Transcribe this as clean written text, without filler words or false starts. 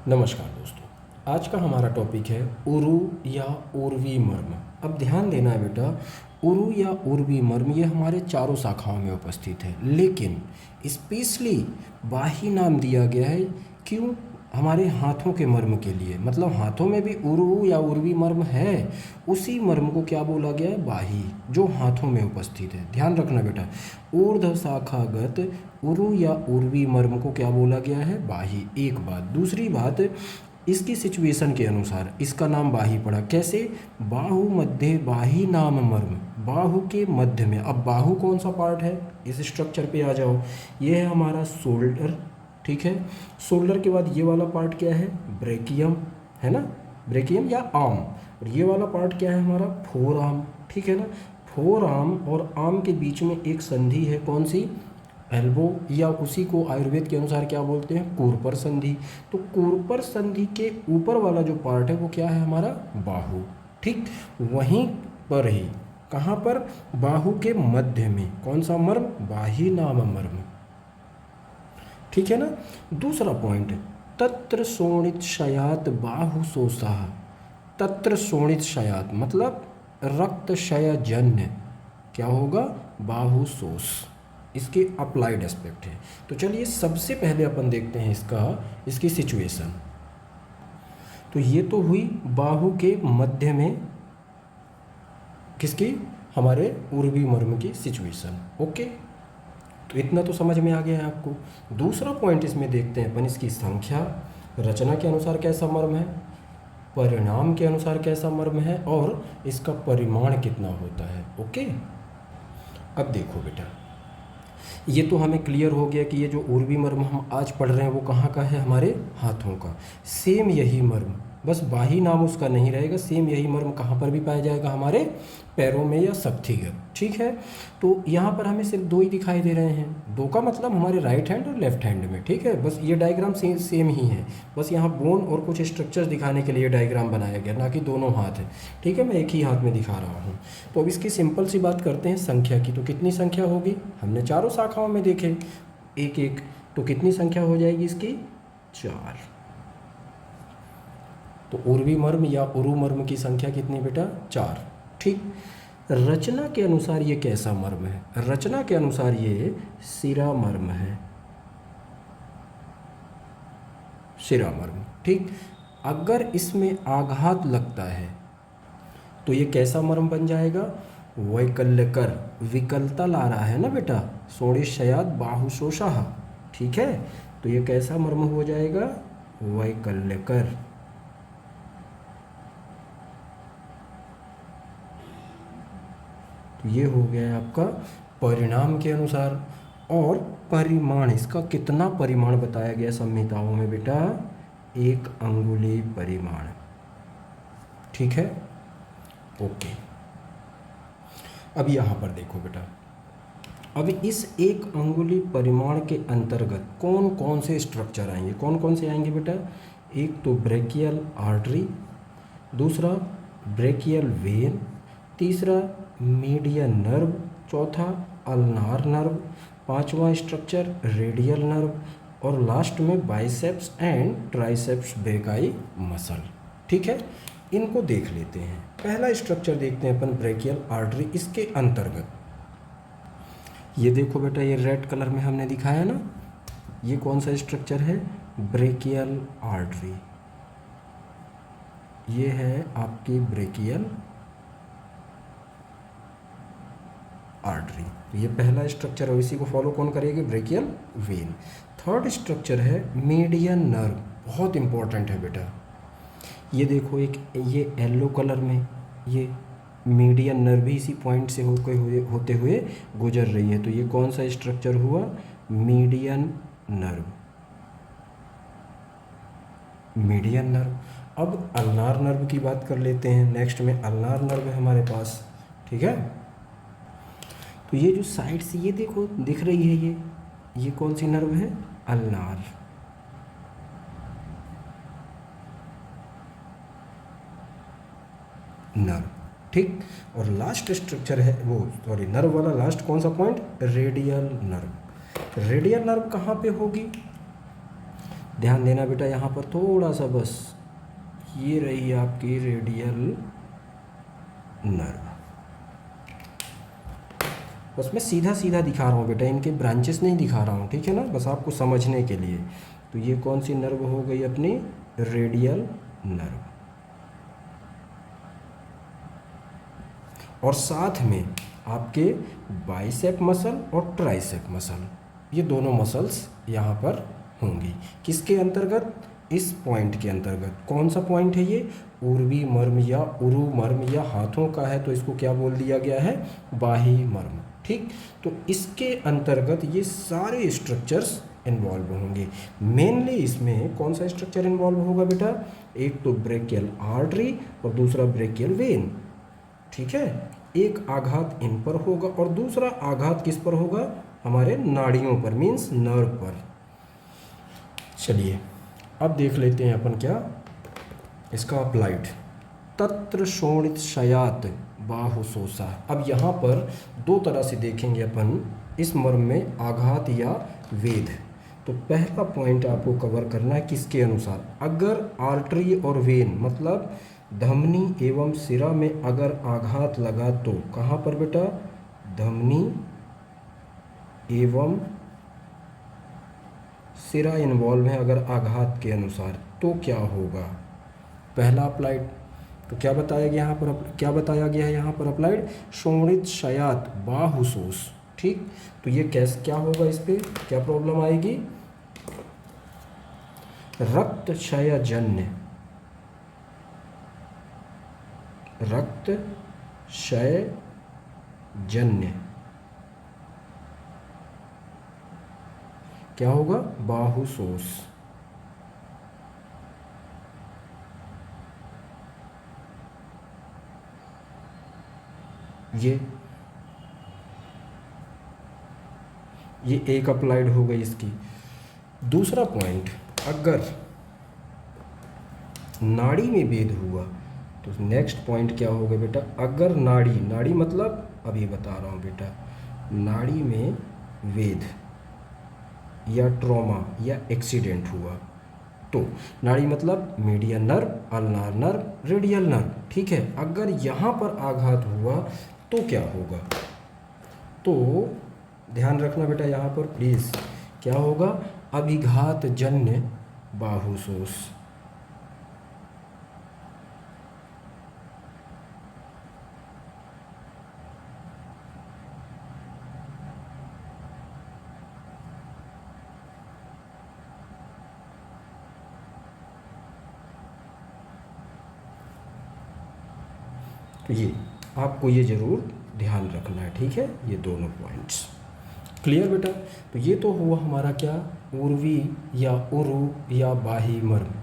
नमस्कार दोस्तों, आज का हमारा टॉपिक है उरु या उर्वी मर्म। अब ध्यान देना है बेटा, उरु या उर्वी मर्म ये हमारे चारों शाखाओं में उपस्थित है, लेकिन स्पेशली बाही नाम दिया गया है। क्यों? हमारे हाथों के मर्म के लिए, मतलब हाथों में भी उरु या उर्वी मर्म है, उसी मर्म को क्या बोला गया है? बाही, जो हाथों में उपस्थित है। ध्यान रखना बेटा, ऊर्ध्व शाखागत उरु या उर्वी मर्म को क्या बोला गया है? बाही। एक बात। दूसरी बात, इसकी सिचुएशन के अनुसार इसका नाम बाही पड़ा। कैसे? बाहु मध्य बाही नाम मर्म, बाहु के मध्य में। अब बाहु कौन सा पार्ट है? इस स्ट्रक्चर पे आ जाओ। ये है हमारा शोल्डर, ठीक है। शोल्डर के बाद ये वाला पार्ट क्या है? ब्रेकियम, है ना, ब्रेकियम या आर्म। और ये वाला पार्ट क्या है हमारा? फोर आर्म, ठीक है ना। फोर आर्म और आर्म के बीच में एक संधि है, कौन सी? एल्बो, या उसी को आयुर्वेद के अनुसार क्या बोलते हैं? कोरपर संधि। तो कोरपर संधि के ऊपर वाला जो पार्ट है वो क्या है हमारा? बाहु, ठीक। वहीं पर ही, कहाँ पर? बाहु के मध्य में कौन सा मर्म? बाही नाम मर्म, ठीक है ना। दूसरा पॉइंट, तत्र शोणित शयात बाहु शोषः। तत्र शोणित शयात मतलब रक्तक्षय जन्य क्या होगा? बाहु शोष। इसके अप्लाइड एस्पेक्ट है। तो चलिए सबसे पहले अपन देखते हैं इसकी सिचुएशन। तो ये तो हुई बाहु के मध्य में किसकी? हमारे उर्वी मर्म की सिचुएशन। ओके, तो इतना तो समझ में आ गया है आपको। दूसरा पॉइंट इसमें देखते हैं अपन, इसकी संख्या, रचना के अनुसार कैसा मर्म है, परिणाम के अनुसार कैसा मर्म है, और इसका परिमाण कितना होता है। ओके, अब देखो बेटा, ये तो हमें क्लियर हो गया कि ये जो उर्वी मर्म हम आज पढ़ रहे हैं वो कहाँ का है? हमारे हाथों का। सेम यही मर्म, बस बाही नाम उसका नहीं रहेगा, सेम यही मर्म कहाँ पर भी पाया जाएगा? हमारे पैरों में या शक्तिगत, ठीक है। तो यहाँ पर हमें सिर्फ दो ही दिखाई दे रहे हैं। दो का मतलब हमारे राइट हैंड और लेफ्ट हैंड में, ठीक है। बस ये डायग्राम सेम ही है, बस यहाँ बोन और कुछ स्ट्रक्चर्स दिखाने के लिए डायग्राम बनाया गया, ना कि दोनों हाथ है, ठीक है। मैं एक ही हाथ में दिखा रहा हूँ। तो अब इसकी सिंपल सी बात करते हैं संख्या की। तो कितनी संख्या होगी? हमने चारों शाखाओं में देखे एक एक, तो कितनी संख्या हो जाएगी इसकी? 4। तो उर्वी मर्म या उरु मर्म की संख्या कितनी बेटा? 4, ठीक। रचना के अनुसार ये कैसा मर्म है? रचना के अनुसार ये शिरा मर्म है, शिरा मर्म, ठीक। अगर इसमें आघात लगता है तो ये कैसा मर्म बन जाएगा? वैकल्यकर, विकलता ला रहा है ना बेटा, शोणित शयात बाहु शोषः, ठीक है। तो ये कैसा मर्म हो जाएगा? वैकल्यकर। तो ये हो गया है आपका परिणाम के अनुसार। और परिमाण, इसका कितना परिमाण बताया गया संहिताओं में बेटा? 1 अंगुली परिमाण, ठीक है। ओके, अब यहाँ पर देखो बेटा, अब इस 1 अंगुली परिमाण के अंतर्गत कौन कौन से स्ट्रक्चर आएंगे? कौन कौन से आएंगे बेटा? एक तो ब्रेकियल आर्टरी, दूसरा ब्रेकियल वेन, तीसरा मीडियन नर्व, चौथा अल्नार नर्व, पांचवा स्ट्रक्चर रेडियल नर्व, और लास्ट में biceps and triceps brachii muscle, ठीक है। इनको देख लेते हैं। पहला स्ट्रक्चर देखते हैं अपन, ब्रेकियल आर्टरी। इसके अंतर्गत ये देखो बेटा, ये रेड कलर में हमने दिखाया ना, ये कौन सा स्ट्रक्चर है? Brachial artery. ये है आपकी ब्रेकियल आर्टरी। तो ये पहला स्ट्रक्चर है, इसी को फॉलो कौन करेगी? Brachial vein. थर्ड स्ट्रक्चर है मीडियन नर्व, बहुत इंपॉर्टेंट है बेटा। ये देखो, एक ये येलो कलर में ये मीडियन नर्व भी इसी पॉइंट से होते हुए गुजर रही है। तो ये कौन सा स्ट्रक्चर हुआ? Median nerve, median nerve. अब अल्नार नर्व की बात कर लेते हैं। नेक्स्ट में अल्नार नर्व है हमारे पास, ठीक है। तो ये जो साइड से ये देखो दिख रही है, ये कौन सी नर्व है? अल्नार। नर्व, ठीक। और लास्ट स्ट्रक्चर है वो, सॉरी, नर्व वाला लास्ट कौन सा point? Radial nerve. Radial nerve कहाँ पे होगी? ध्यान देना बेटा यहाँ पर थोड़ा सा, बस ये रही आपकी रेडियल नर्व। बस मैं सीधा सीधा दिखा रहा हूँ बेटा, इनके ब्रांचेस नहीं दिखा रहा हूँ, ठीक है ना, बस आपको समझने के लिए। तो ये कौन सी नर्व हो गई अपनी, रेडियल नर्व। और साथ में आपके बाइसेप मसल और ट्राइसेप मसल, ये दोनों मसल्स यहाँ पर होंगी। किसके अंतर्गत, इस पॉइंट के अंतर्गत। कौन सा पॉइंट है ये, उर्वी मर्म या उरु मर्म, या हाथों का है तो इसको क्या बोल दिया गया है, बाही मर्म, ठीक। तो इसके अंतर्गत ये सारे स्ट्रक्चर्स इन्वॉल्व होंगे। मेनली इसमें कौन सा स्ट्रक्चर इन्वॉल्व होगा बेटा, एक तो ब्रेकियल आर्टरी और दूसरा ब्रेकियल वेन, ठीक है। एक आघात इन पर होगा और दूसरा आघात किस पर होगा, हमारे नाड़ियों पर, मीन्स नर्व पर। चलिए अब देख लेते हैं अपन क्या इसका अप्लाइड। तत्र शोणित शयात बाहुशोषा। अब यहाँ पर दो तरह से देखेंगे अपन इस मर्म में, आघात या वेध। तो पहला पॉइंट आपको कवर करना है किसके अनुसार, अगर आर्टरी और वेन मतलब धमनी एवं सिरा में अगर आघात लगा तो कहाँ पर बेटा, धमनी एवं सिरा इन्वॉल्व है अगर आघात के अनुसार, तो क्या होगा, पहला अप्लाइड। तो क्या बताया गया यहाँ पर, क्या बताया गया है यहाँ पर अप्लाइड, शोणित शयात बाहुशोष, ठीक। तो ये कैसे क्या होगा, इस पे क्या प्रॉब्लम आएगी, रक्त क्षयजन्य, रक्त क्षयजन्य क्या होगा, बाहुशोष। ये एक अप्लाइड हो गई इसकी। दूसरा पॉइंट, अगर नाड़ी में भेद हुआ तो नेक्स्ट पॉइंट क्या होगा बेटा, अगर नाड़ी, नाड़ी मतलब अभी बता रहा हूँ बेटा, नाड़ी में वेद या ट्रॉमा या एक्सीडेंट हुआ तो, नाड़ी मतलब median nerve, ulnar nerve, radial nerve, ठीक है। अगर यहाँ पर आघात हुआ तो क्या होगा, तो ध्यान रखना बेटा यहाँ पर प्लीज़, क्या होगा, अभिघात जन्य बाहुशोष। तो ये आपको ये ज़रूर ध्यान रखना है, ठीक है, ये दोनों पॉइंट्स क्लियर बेटा। तो ये तो हुआ हमारा क्या, उर्वी या उरु या बाही मर्म।